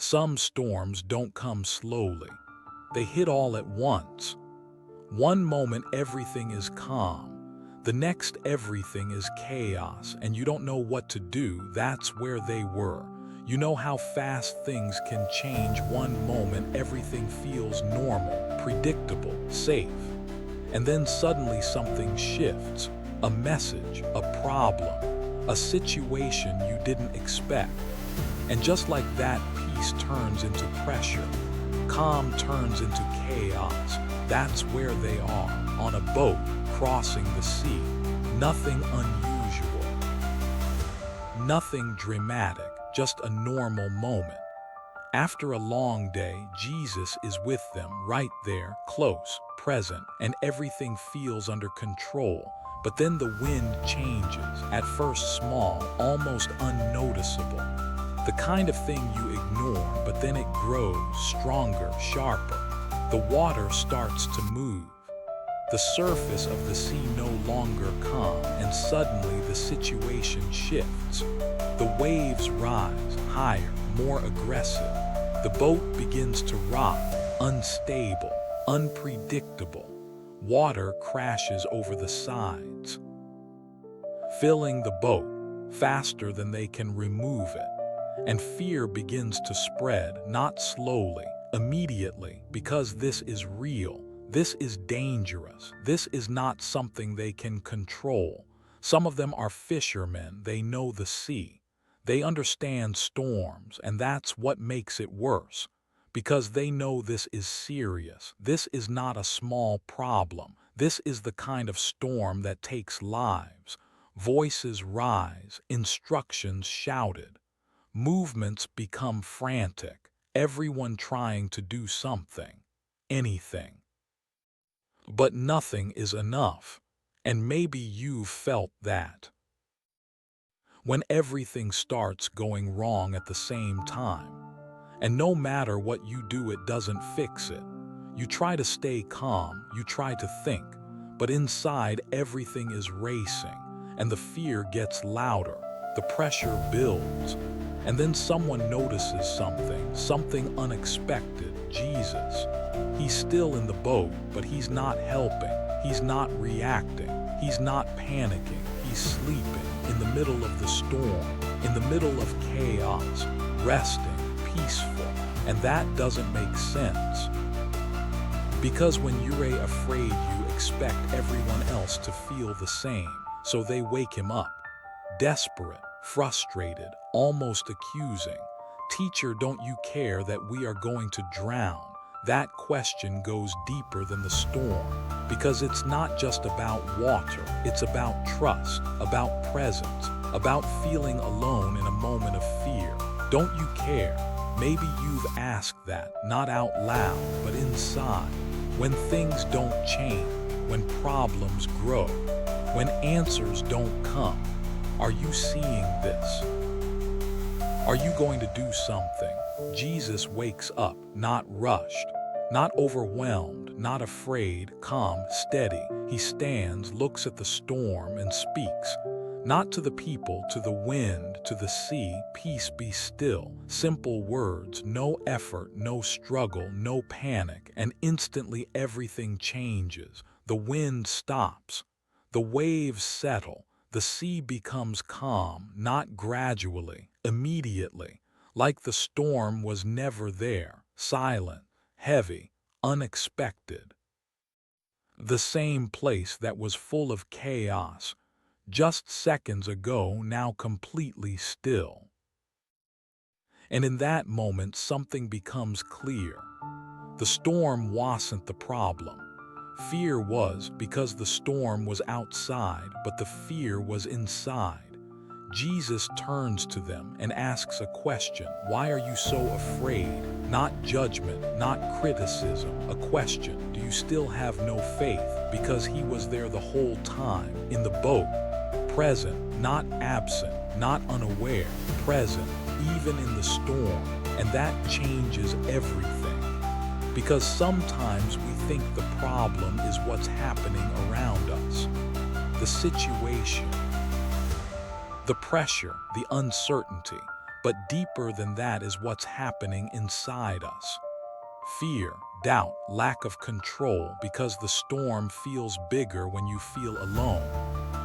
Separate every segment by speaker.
Speaker 1: Some storms don't come slowly. They hit all at once. One moment everything is calm. The next everything is chaos and you don't know what to do. That's where they were. You know how fast things can change. One moment everything feels normal, predictable, safe. And then suddenly something shifts. A message, a problem, a situation you didn't expect. And just like that, peace turns into pressure. Calm turns into chaos. That's where they are, on a boat, crossing the sea. Nothing unusual. Nothing dramatic, just a normal moment. After a long day, Jesus is with them, right there, close, present, and everything feels under control. But then the wind changes, at first small, almost unnoticeable. The kind of thing you ignore, but then it grows stronger, sharper. The water starts to move. The surface of the sea no longer calm, and suddenly the situation shifts. The waves rise, higher, more aggressive. The boat begins to rock, unstable, unpredictable. Water crashes over the sides, filling the boat faster than they can remove it. And fear begins to spread, not slowly, immediately, because this is real. This is dangerous. This is not something they can control. Some of them are fishermen. They know the sea. They understand storms, and that's what makes it worse. Because they know this is serious. This is not a small problem. This is the kind of storm that takes lives. Voices rise, instructions shouted. Movements become frantic, everyone trying to do something, anything. But nothing is enough, and maybe you've felt that. When everything starts going wrong at the same time, and no matter what you do, it doesn't fix it. You try to stay calm, you try to think, but inside everything is racing, and the fear gets louder, the pressure builds. And then someone notices something unexpected. Jesus. He's still in the boat, but he's not helping. He's not reacting. He's not panicking. He's sleeping in the middle of the storm, in the middle of chaos, resting, peaceful. And that doesn't make sense. Because when you're afraid, you expect everyone else to feel the same. So they wake him up, desperate, frustrated, almost accusing. Teacher, don't you care that we are going to drown? That question goes deeper than the storm, because it's not just about water, it's about trust, about presence, about feeling alone in a moment of fear. Don't you care? Maybe you've asked that, not out loud, but inside. When things don't change, when problems grow, when answers don't come, are you seeing this? Are you going to do something? Jesus wakes up, not rushed, not overwhelmed, not afraid, calm, steady. He stands, looks at the storm, and speaks. Not to the people, to the wind, to the sea. Peace, be still. Simple words, no effort, no struggle, no panic, and instantly everything changes. The wind stops. The waves settle. The sea becomes calm, not gradually, immediately, like the storm was never there, silent, heavy, unexpected. The same place that was full of chaos just seconds ago, now completely still. And in that moment, something becomes clear. The storm wasn't the problem. Fear was, because the storm was outside, but the fear was inside. Jesus turns to them and asks a question. Why are you so afraid? Not judgment, not criticism, a question. Do you still have no faith? Because he was there the whole time, in the boat, present, not absent, not unaware, present, even in the storm. And that changes everything. Because sometimes we think the problem is what's happening around us. The situation, the pressure, the uncertainty. But deeper than that is what's happening inside us. Fear, doubt, lack of control, because the storm feels bigger when you feel alone.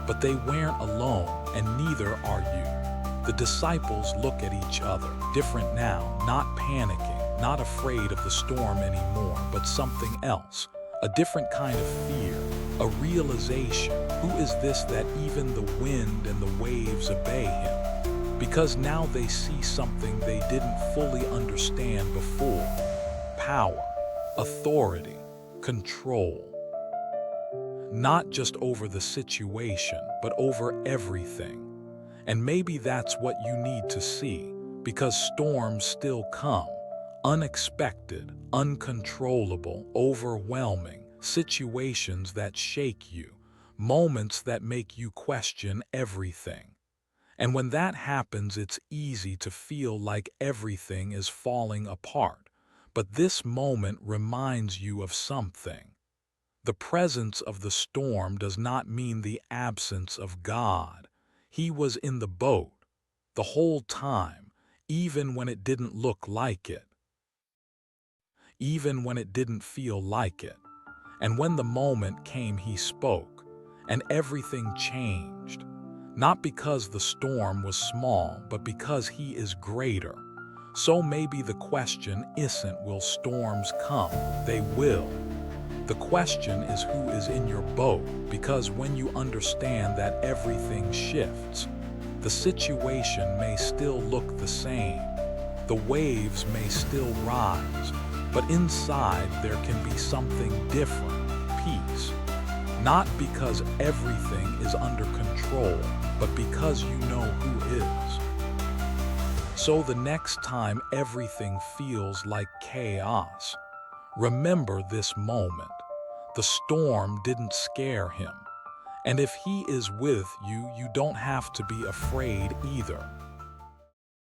Speaker 1: But they weren't alone, and neither are you. The disciples look at each other, different now, not panicking, not afraid of the storm anymore, but something else. A different kind of fear, a realization. Who is this that even the wind and the waves obey him? Because now they see something they didn't fully understand before. Power, authority, control. Not just over the situation, but over everything. And maybe that's what you need to see, because storms still come. Unexpected, uncontrollable, overwhelming, situations that shake you, moments that make you question everything. And when that happens, it's easy to feel like everything is falling apart. But this moment reminds you of something. The presence of the storm does not mean the absence of God. He was in the boat the whole time, even when it didn't look like it, even when it didn't feel like it. And when the moment came, he spoke, and everything changed. Not because the storm was small, but because he is greater. So maybe the question isn't, will storms come? They will. The question is, who is in your boat? Because when you understand that everything shifts, the situation may still look the same. The waves may still rise, but inside there can be something different, peace. Not because everything is under control, but because you know who is. So the next time everything feels like chaos, remember this moment. The storm didn't scare him. And if he is with you, you don't have to be afraid either.